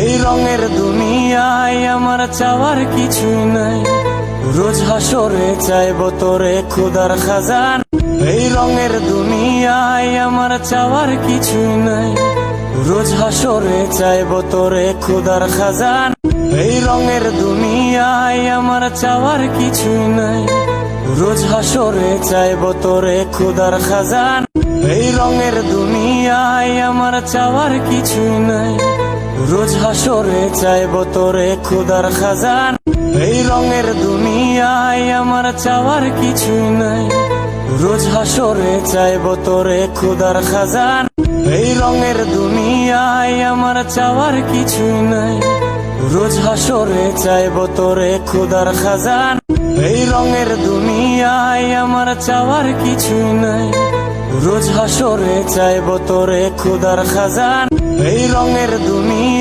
এই রঙের দুনিয়ায় আমার চাওয়ার কিছুই নাই, রোজ হাসরে চাইব তোরে খোদার খাজান। এই রঙের দুনিয়ায় আমার চাওয়ার কিছুই নাই, রোজ হাসরে চাইব তোরে খোদার খাজান। এই রঙের দুনিয়ায় আমার চাওয়ার কিছুই নাই, রোজ হাসরে চাইব তোরে খোদার খাজান। এই রঙের দুনিয়ায় আমার চাওয়ার কিছুই নাই, রোজ হাসরে চাইব তোরে খোদার খাজান। এই রঙের দুনিয়ায় আমার চাওয়ার কিছুই নাই, রোজ হাসরে চাইব তোরে খোদার খাজান। এই রঙের দুনিয়ায় আমার চাওয়ার কিছুই নাই, রোজ হাসরে চাইব তোরে খোদার খাজান। এই রঙের দুনিয়ায় আমার চাওয়ার কিছুই নাই, রোজ হাসরে চাইব তোরে খোদার খাজান। এই রঙের দুনিয়া